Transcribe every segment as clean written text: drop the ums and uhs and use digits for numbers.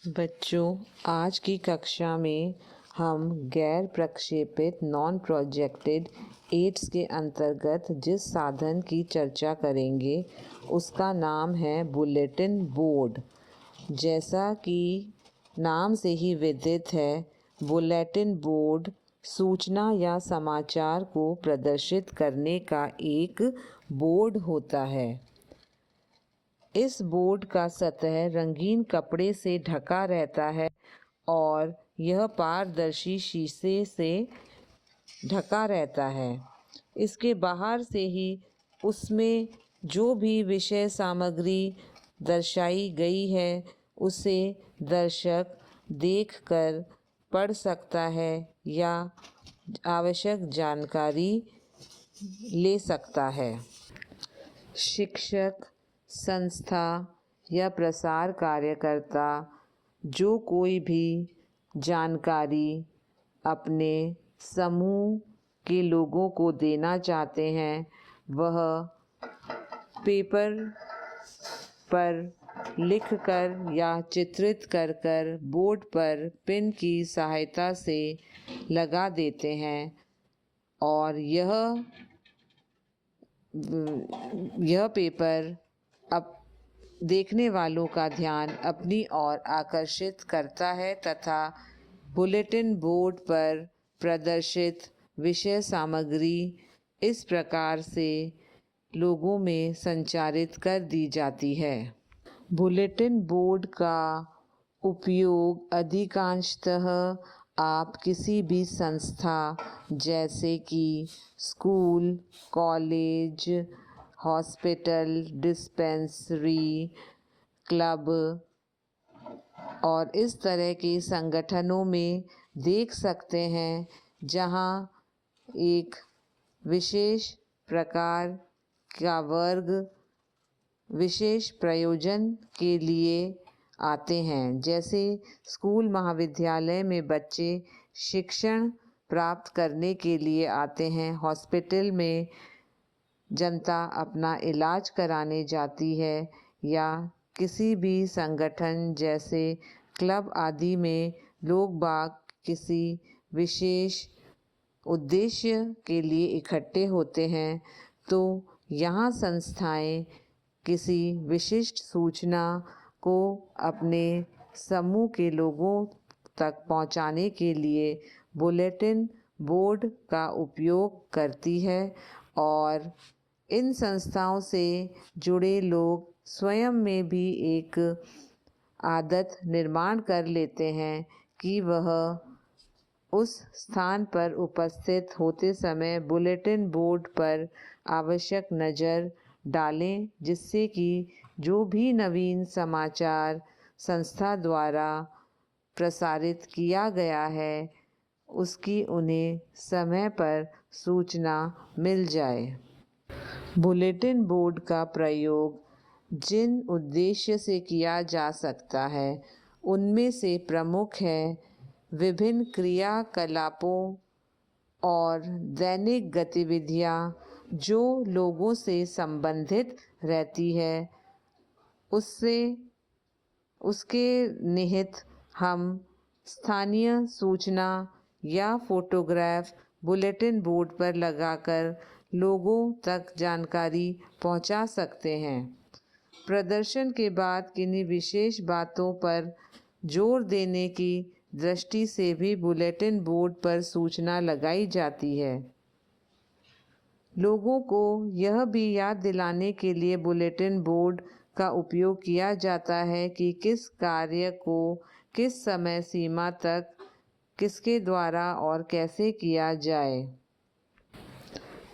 बच्चों, आज की कक्षा में हम गैर प्रक्षेपित नॉन प्रोजेक्टेड एड्स के अंतर्गत जिस साधन की चर्चा करेंगे उसका नाम है बुलेटिन बोर्ड। जैसा कि नाम से ही विदित है, बुलेटिन बोर्ड सूचना या समाचार को प्रदर्शित करने का एक बोर्ड होता है। इस बोर्ड का सतह रंगीन कपड़े से ढका रहता है और यह पारदर्शी शीशे से ढका रहता है। इसके बाहर से ही उसमें जो भी विषय सामग्री दर्शाई गई है उसे दर्शक देखकर पढ़ सकता है या आवश्यक जानकारी ले सकता है। शिक्षक, संस्था या प्रसार कार्यकर्ता जो कोई भी जानकारी अपने समूह के लोगों को देना चाहते हैं, वह पेपर पर लिखकर या चित्रित कर बोर्ड पर पेन की सहायता से लगा देते हैं और यह पेपर अब देखने वालों का ध्यान अपनी ओर आकर्षित करता है तथा बुलेटिन बोर्ड पर प्रदर्शित विषय सामग्री इस प्रकार से लोगों में संचारित कर दी जाती है। बुलेटिन बोर्ड का उपयोग अधिकांशतः आप किसी भी संस्था जैसे कि school, college, hospital, dispensary, club और इस तरह के संगठनों में देख सकते हैं, जहां एक विशेष प्रकार का वर्ग विशेष प्रयोजन के लिए आते हैं। जैसे स्कूल महाविद्यालय में बच्चे शिक्षण प्राप्त करने के लिए आते हैं, हॉस्पिटल में जनता अपना इलाज कराने जाती है या किसी भी संगठन जैसे क्लब आदि में लोग बाग किसी विशेष उद्देश्य के लिए इकट्ठे होते हैं, तो यहाँ संस्थाएं किसी विशिष्ट सूचना को अपने समूह के लोगों तक पहुँचाने के लिए बुलेटिन बोर्ड का उपयोग करती है और इन संस्थाओं से जुड़े लोग स्वयं में भी एक आदत निर्माण कर लेते हैं कि वह उस स्थान पर उपस्थित होते समय बुलेटिन बोर्ड पर आवश्यक नज़र डालें, जिससे कि जो भी नवीन समाचार संस्था द्वारा प्रसारित किया गया है उसकी उन्हें समय पर सूचना मिल जाए। बुलेटिन बोर्ड का प्रयोग जिन उद्देश्य से किया जा सकता है उनमें से प्रमुख है विभिन्न क्रियाकलापों और दैनिक गतिविधियां जो लोगों से संबंधित रहती है, उसके निहित हम स्थानीय सूचना या फोटोग्राफ बुलेटिन बोर्ड पर लगाकर लोगों तक जानकारी पहुंचा सकते हैं। प्रदर्शन के बाद किन्हीं विशेष बातों पर जोर देने की दृष्टि से भी बुलेटिन बोर्ड पर सूचना लगाई जाती है। लोगों को यह भी याद दिलाने के लिए बुलेटिन बोर्ड का उपयोग किया जाता है कि किस कार्य को किस समय सीमा तक किसके द्वारा और कैसे किया जाए।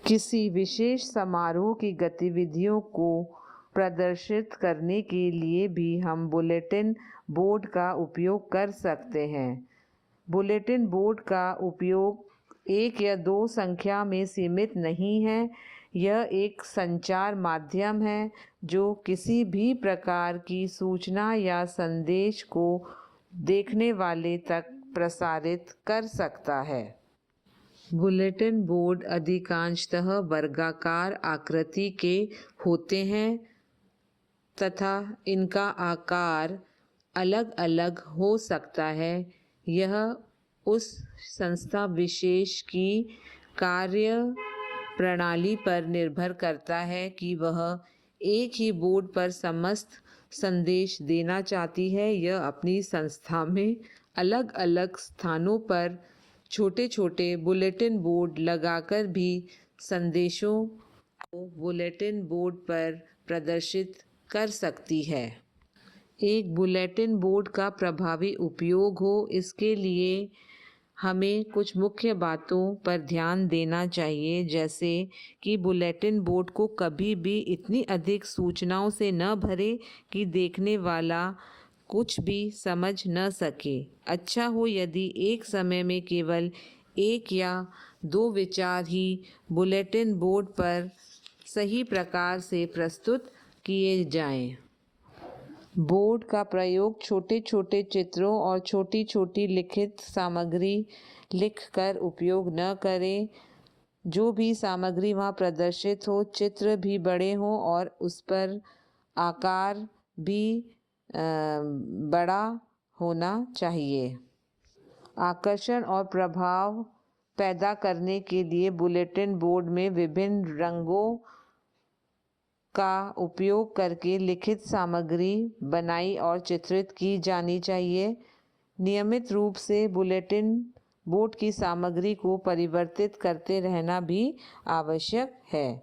किसी विशेष समारोह की गतिविधियों को प्रदर्शित करने के लिए भी हम बुलेटिन बोर्ड का उपयोग कर सकते हैं। बुलेटिन बोर्ड का उपयोग एक या दो संख्या में सीमित नहीं है। यह एक संचार माध्यम है जो किसी भी प्रकार की सूचना या संदेश को देखने वाले तक प्रसारित कर सकता है। बुलेटिन बोर्ड अधिकांशतः वर्गाकार आकृति के होते हैं तथा इनका आकार अलग अलग हो सकता है। यह उस संस्था विशेष की कार्य प्रणाली पर निर्भर करता है कि वह एक ही बोर्ड पर समस्त संदेश देना चाहती है। यह अपनी संस्था में अलग अलग स्थानों पर छोटे छोटे बुलेटिन बोर्ड लगाकर भी संदेशों को बुलेटिन बोर्ड पर प्रदर्शित कर सकती है। एक बुलेटिन बोर्ड का प्रभावी उपयोग हो, इसके लिए हमें कुछ मुख्य बातों पर ध्यान देना चाहिए, जैसे कि बुलेटिन बोर्ड को कभी भी इतनी अधिक सूचनाओं से न भरे कि देखने वाला कुछ भी समझ न सके। अच्छा हो यदि एक समय में केवल एक या दो विचार ही बुलेटिन बोर्ड पर सही प्रकार से प्रस्तुत किए जाएं। बोर्ड का प्रयोग छोटे छोटे चित्रों और छोटी छोटी लिखित सामग्री लिखकर उपयोग न करें। जो भी सामग्री वहाँ प्रदर्शित हो, चित्र भी बड़े हों और उस पर आकार भी बड़ा होना चाहिए। आकर्षण और प्रभाव पैदा करने के लिए बुलेटिन बोर्ड में विभिन्न रंगों का उपयोग करके लिखित सामग्री बनाई और चित्रित की जानी चाहिए। नियमित रूप से बुलेटिन बोर्ड की सामग्री को परिवर्तित करते रहना भी आवश्यक है।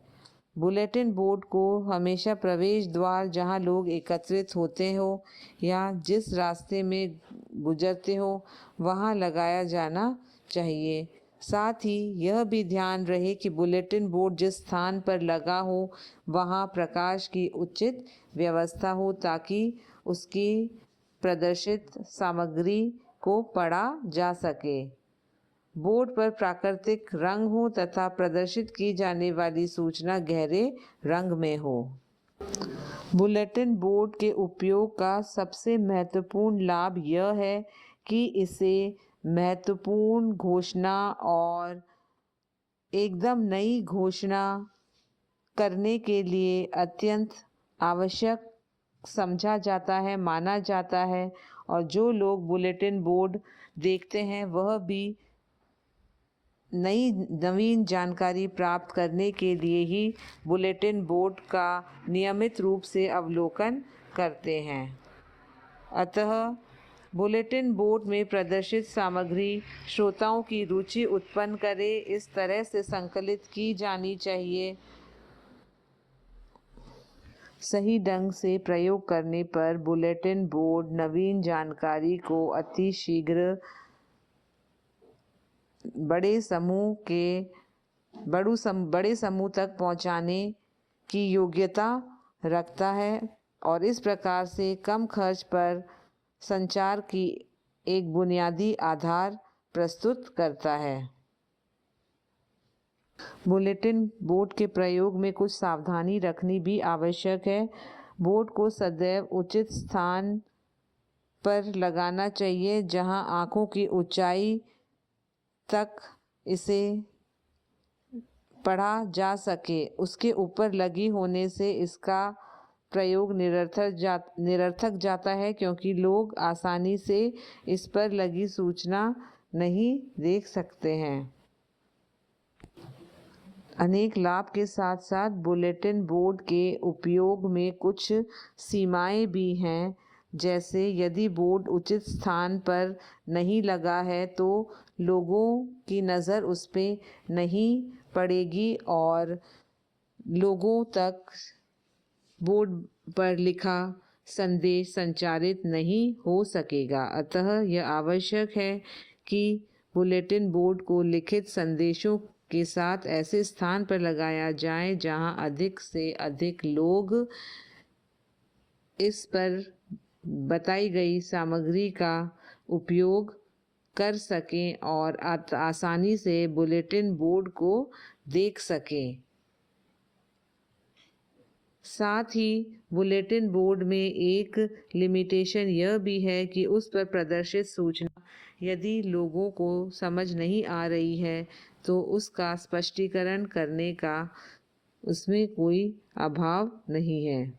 बुलेटिन बोर्ड को हमेशा प्रवेश द्वार, जहां लोग एकत्रित होते हो या जिस रास्ते में गुजरते हो, वहां लगाया जाना चाहिए। साथ ही यह भी ध्यान रहे कि बुलेटिन बोर्ड जिस स्थान पर लगा हो वहां प्रकाश की उचित व्यवस्था हो, ताकि उसकी प्रदर्शित सामग्री को पढ़ा जा सके। बोर्ड पर प्राकृतिक रंग हो तथा प्रदर्शित की जाने वाली सूचना गहरे रंग में हो। बुलेटिन बोर्ड के उपयोग का सबसे महत्वपूर्ण लाभ यह है कि इसे महत्वपूर्ण घोषणा और एकदम नई घोषणा करने के लिए अत्यंत आवश्यक समझा जाता है, माना जाता है। और जो लोग बुलेटिन बोर्ड देखते हैं वह भी नवीन जानकारी प्राप्त करने के लिए ही बुलेटिन बोर्ड का नियमित रूप से अवलोकन करते हैं। अतः बुलेटिन बोर्ड में प्रदर्शित सामग्री श्रोताओं की रुचि उत्पन्न करे, इस तरह से संकलित की जानी चाहिए। सही ढंग से प्रयोग करने पर बुलेटिन बोर्ड नवीन जानकारी को अति शीघ्र बड़े समूह तक पहुंचाने की योग्यता रखता है और इस प्रकार से कम खर्च पर संचार की एक बुनियादी आधार प्रस्तुत करता है। बुलेटिन बोर्ड के प्रयोग में कुछ सावधानी रखनी भी आवश्यक है। बोर्ड को सदैव उचित स्थान पर लगाना चाहिए, जहां आंखों की ऊंचाई तक इसे पढ़ा जा सके। उसके ऊपर लगी होने से इसका प्रयोग निरर्थक जाता है, क्योंकि लोग आसानी से इस पर लगी सूचना नहीं देख सकते हैं। अनेक लाभ के साथ साथ बुलेटिन बोर्ड के उपयोग में कुछ सीमाएं भी हैं। जैसे यदि बोर्ड उचित स्थान पर नहीं लगा है तो लोगों की नज़र उस पर नहीं पड़ेगी और लोगों तक बोर्ड पर लिखा संदेश संचारित नहीं हो सकेगा। अतः यह आवश्यक है कि बुलेटिन बोर्ड को लिखित संदेशों के साथ ऐसे स्थान पर लगाया जाए जहां अधिक से अधिक लोग इस पर बताई गई सामग्री का उपयोग कर सकें और आसानी से बुलेटिन बोर्ड को देख सकें। साथ ही बुलेटिन बोर्ड में एक लिमिटेशन यह भी है कि उस पर प्रदर्शित सूचना यदि लोगों को समझ नहीं आ रही है तो उसका स्पष्टीकरण करने का उसमें कोई अभाव नहीं है।